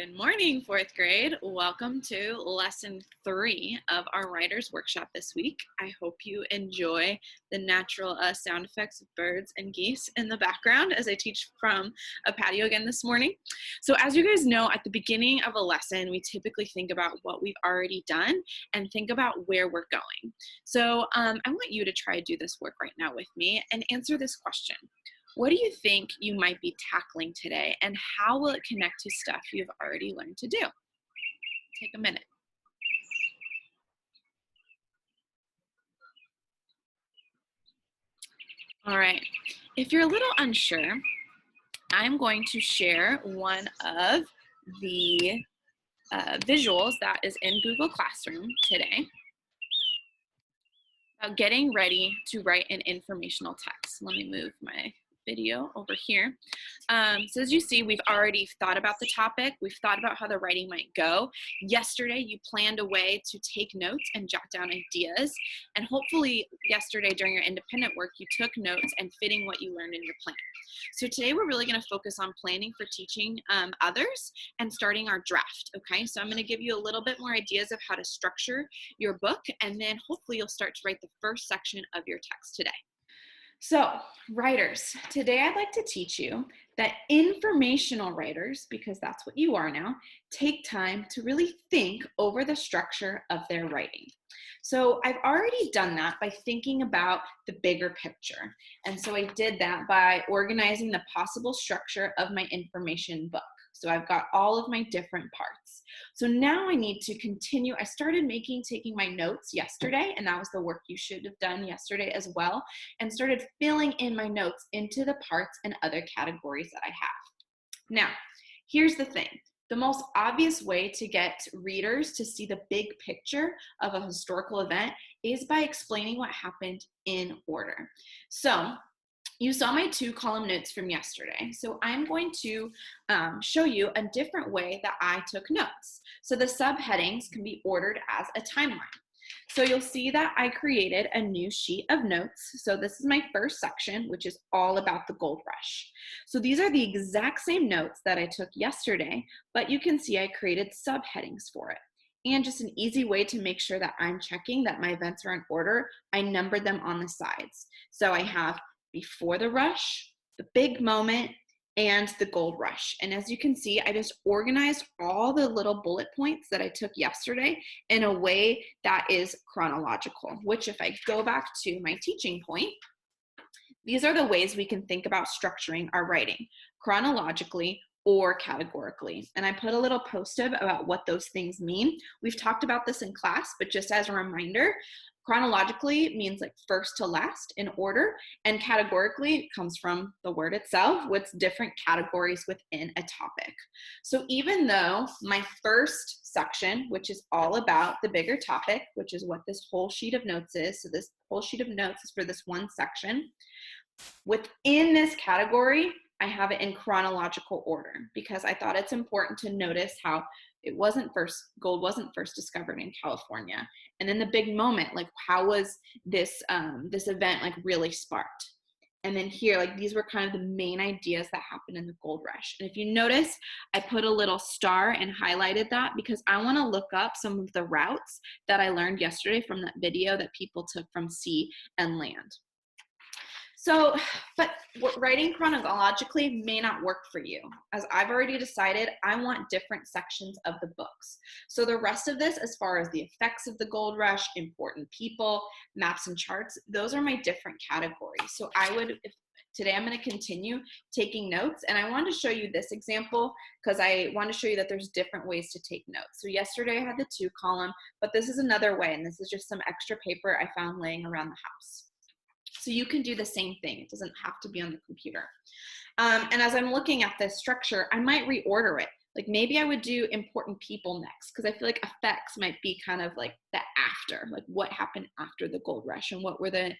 Good morning, fourth grade. Welcome to lesson 3 of our writers workshop this week. I hope you enjoy the natural sound effects of birds and geese in the background as I teach from a patio again this morning. So as you guys know, at the beginning of a lesson, we typically think about what we've already done and think about where we're going. So I want you to try to do this work right now with me and answer this question. What do you think you might be tackling today, and how will it connect to stuff you've already learned to do? Take a minute. All right, if you're a little unsure, I'm going to share one of the visuals that is in Google Classroom today about getting ready to write an informational text. Let me move my video over here. So as you see, we've already thought about the topic. We've thought about how the writing might go. Yesterday, you planned a way to take notes and jot down ideas. And hopefully yesterday during your independent work, you took notes and fitting what you learned in your plan. So today we're really gonna focus on planning for teaching others and starting our draft, okay? So I'm gonna give you a little bit more ideas of how to structure your book, and then hopefully you'll start to write the first section of your text today. So, writers, today I'd like to teach you that informational writers, because that's what you are now, take time to really think over the structure of their writing. So I've already done that by thinking about the bigger picture. And so I did that by organizing the possible structure of my information book. So I've got all of my different parts. So now I need to continue. I started taking my notes yesterday, and that was the work you should have done yesterday as well, and started filling in my notes into the parts and other categories that I have. Now, here's the thing. The most obvious way to get readers to see the big picture of a historical event is by explaining what happened in order. So you saw my 2-column notes from yesterday. So I'm going to show you a different way that I took notes. So the subheadings can be ordered as a timeline. So you'll see that I created a new sheet of notes. So this is my first section, which is all about the gold rush. So these are the exact same notes that I took yesterday, but you can see I created subheadings for it. And just an easy way to make sure that I'm checking that my events are in order, I numbered them on the sides. So I have before the rush, the big moment, and the gold rush. And as you can see, I just organized all the little bullet points that I took yesterday in a way that is chronological, which if I go back to my teaching point, these are the ways we can think about structuring our writing, chronologically or categorically. And I put a little post-it about what those things mean. We've talked about this in class, but just as a reminder, chronologically means like first to last in order, and categorically comes from the word itself, with different categories within a topic. So even though my first section, which is all about the bigger topic, which is what this whole sheet of notes is, so this whole sheet of notes is for this one section, within this category, I have it in chronological order because I thought it's important to notice how gold wasn't first discovered in California. And then the big moment, like how was this event like really sparked? And then here, like these were kind of the main ideas that happened in the gold rush. And if you notice, I put a little star and highlighted that because I want to look up some of the routes that I learned yesterday from that video that people took from sea and land. So, but writing chronologically may not work for you. As I've already decided, I want different sections of the books. So the rest of this, as far as the effects of the gold rush, important people, maps and charts, those are my different categories. So today I'm going to continue taking notes, and I want to show you this example because I want to show you that there's different ways to take notes. So yesterday I had the 2-column, but this is another way, and this is just some extra paper I found laying around the house. So you can do the same thing. It doesn't have to be on the computer. And as I'm looking at this structure, I might reorder it. Like maybe I would do important people next because I feel like effects might be kind of like the after, like what happened after the gold rush and what were the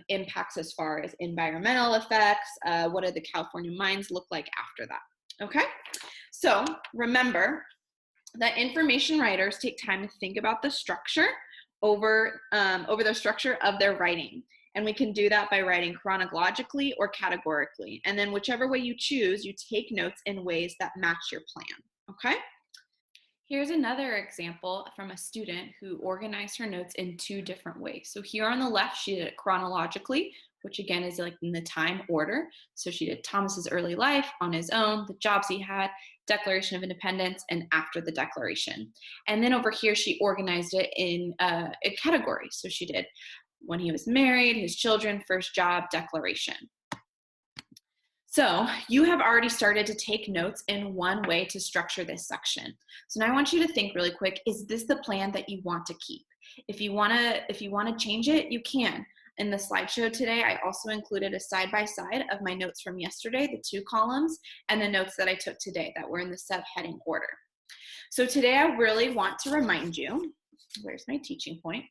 impacts as far as environmental effects, what did the California mines look like after that, okay? So remember that information writers take time to think about the structure over the structure of their writing. And we can do that by writing chronologically or categorically. And then whichever way you choose, you take notes in ways that match your plan, okay? Here's another example from a student who organized her notes in 2 different ways. So here on the left, she did it chronologically, which again is like in the time order. So she did Thomas's early life, on his own, the jobs he had, Declaration of Independence, and after the Declaration. And then over here, she organized it in a category. So she did when he was married, his children, first job, Declaration. So you have already started to take notes in one way to structure this section. So now I want you to think really quick, is this the plan that you want to keep? If you wanna change it, you can. In the slideshow today, I also included a side-by-side of my notes from yesterday, the 2 columns, and the notes that I took today that were in the subheading order. So today I really want to remind you, where's my teaching point?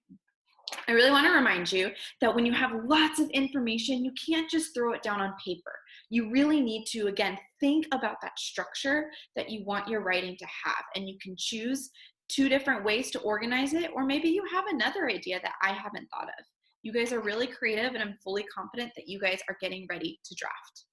I really want to remind you that when you have lots of information, you can't just throw it down on paper. You really need to, again, think about that structure that you want your writing to have. And you can choose 2 different ways to organize it, or maybe you have another idea that I haven't thought of. You guys are really creative, and I'm fully confident that you guys are getting ready to draft.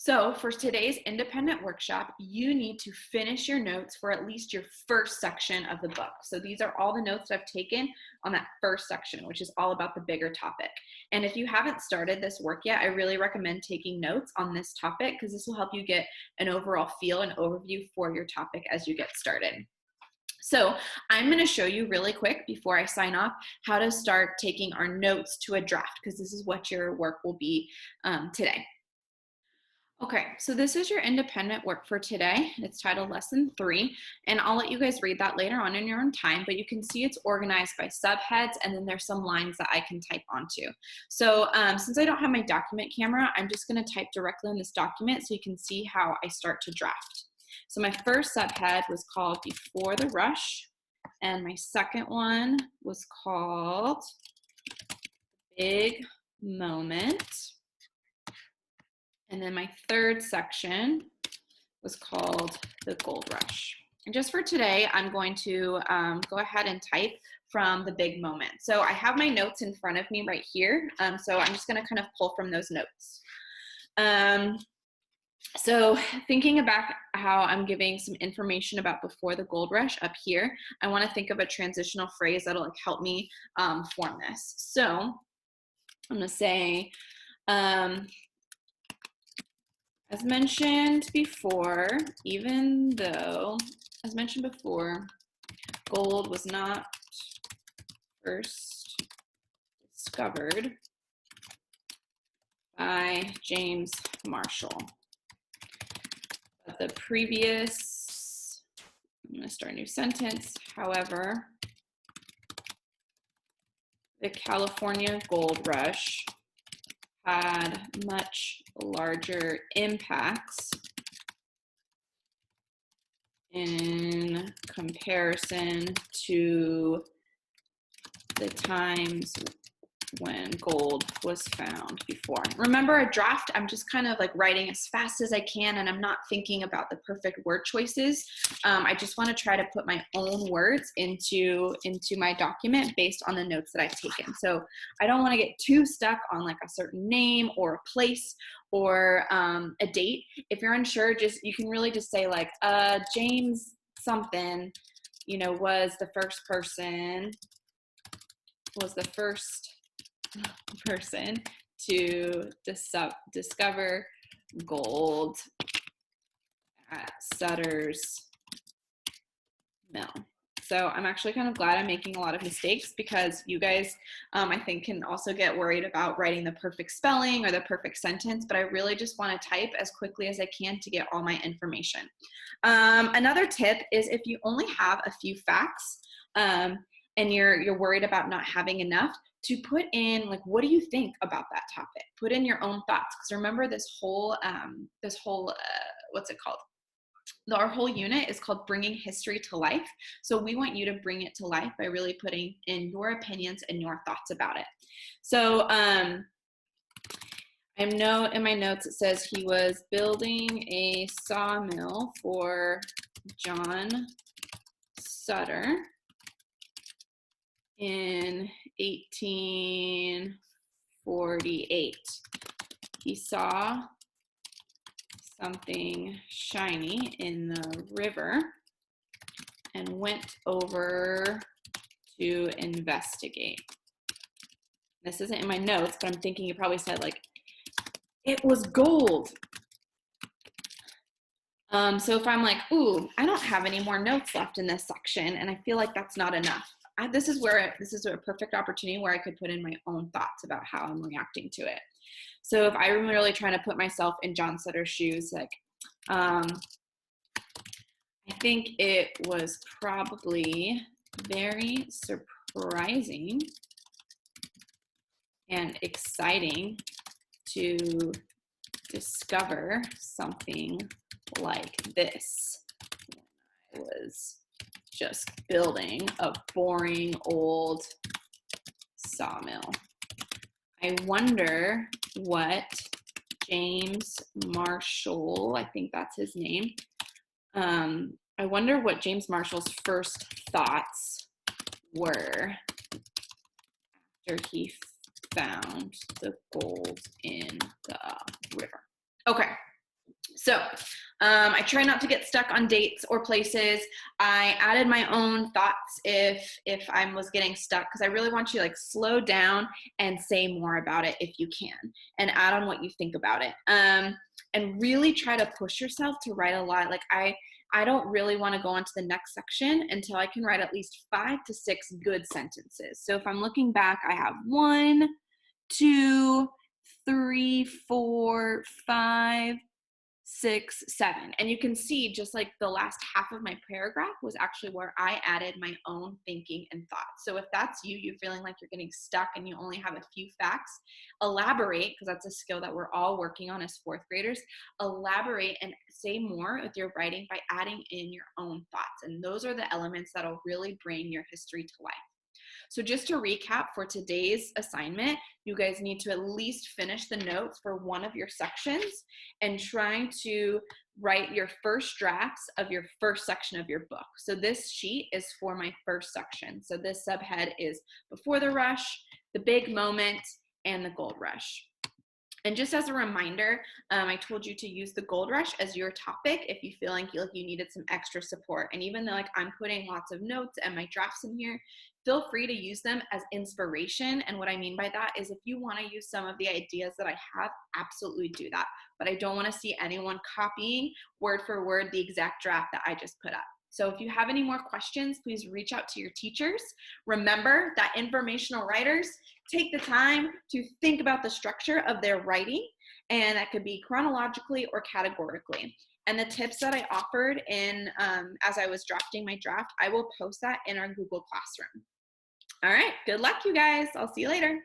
So for today's independent workshop, you need to finish your notes for at least your first section of the book. So these are all the notes I've taken on that first section, which is all about the bigger topic. And if you haven't started this work yet, I really recommend taking notes on this topic because this will help you get an overall feel and overview for your topic as you get started. So I'm going to show you really quick before I sign off how to start taking our notes to a draft, because this is what your work will be today. Okay, so this is your independent work for today. It's titled Lesson 3, and I'll let you guys read that later on in your own time, but you can see it's organized by subheads, and then there's some lines that I can type onto. So since I don't have my document camera, I'm just gonna type directly on this document so you can see how I start to draft. So my first subhead was called Before the Rush, and my second one was called Big Moment. And then my third section was called the Gold Rush. And just for today, I'm going to go ahead and type from the big moment. So I have my notes in front of me right here. So I'm just gonna kind of pull from those notes. So thinking about how I'm giving some information about before the gold rush up here, I wanna think of a transitional phrase that'll like help me form this. So I'm gonna say, as mentioned before, even though, as mentioned before, gold was not first discovered by James Marshall, but the previous, I'm going to start a new sentence, however, the California gold rush had much larger impacts in comparison to the times when gold was found before. Remember, a draft, I'm just kind of like writing as fast as I can, and I'm not thinking about the perfect word choices. I just want to try to put my own words into my document based on the notes that I've taken. So I don't want to get too stuck on like a certain name or a place or a date. If you're unsure, you can really just say like James something, you know, was the first person to discover gold at Sutter's Mill. So I'm actually kind of glad I'm making a lot of mistakes because you guys, I think, can also get worried about writing the perfect spelling or the perfect sentence, but I really just want to type as quickly as I can to get all my information. Another tip is if you only have a few facts and you're worried about not having enough, to put in like, what do you think about that topic? Put in your own thoughts, because remember this whole what's it called? Our whole unit is called Bringing History to Life. So we want you to bring it to life by really putting in your opinions and your thoughts about it. So I know in my notes it says he was building a sawmill for John Sutter in 1848. He saw something shiny in the river and went over to investigate. This isn't in my notes, but I'm thinking you probably said like, it was gold. So if I'm like, ooh, I don't have any more notes left in this section, and I feel like that's not enough. This is a perfect opportunity where I could put in my own thoughts about how I'm reacting to it. So if I'm really trying to put myself in John Sutter's shoes, like, I think it was probably very surprising and exciting to discover something like this when I was just building a boring old sawmill. I wonder what James Marshall, I think that's his name, I wonder what James Marshall's first thoughts were after he found the gold in the river. Okay, so I try not to get stuck on dates or places. I added my own thoughts if I was getting stuck, because I really want you to like slow down and say more about it if you can, and add on what you think about it. And really try to push yourself to write a lot. Like I don't really want to go on to the next section until I can write at least 5 to 6 good sentences. So if I'm looking back, I have 1, 2, 3, 4, 5, 6, 7. And you can see just like the last half of my paragraph was actually where I added my own thinking and thoughts. So if that's you're feeling like you're getting stuck and you only have a few facts, elaborate, because that's a skill that we're all working on as 4th graders. Elaborate and say more with your writing by adding in your own thoughts. And those are the elements that'll really bring your history to life. So just to recap for today's assignment, you guys need to at least finish the notes for one of your sections and trying to write your first drafts of your first section of your book. So this sheet is for my first section. So this subhead is Before the Rush, The Big Moment, and the Gold Rush. And just as a reminder, I told you to use the gold rush as your topic if you feel like you needed some extra support. And even though like I'm putting lots of notes and my drafts in here, feel free to use them as inspiration. And what I mean by that is if you want to use some of the ideas that I have, absolutely do that. But I don't want to see anyone copying word for word the exact draft that I just put up. So if you have any more questions, please reach out to your teachers. Remember that informational writers take the time to think about the structure of their writing, and that could be chronologically or categorically. And the tips that I offered in as I was drafting my draft, I will post that in our Google Classroom. All right, good luck, you guys. I'll see you later.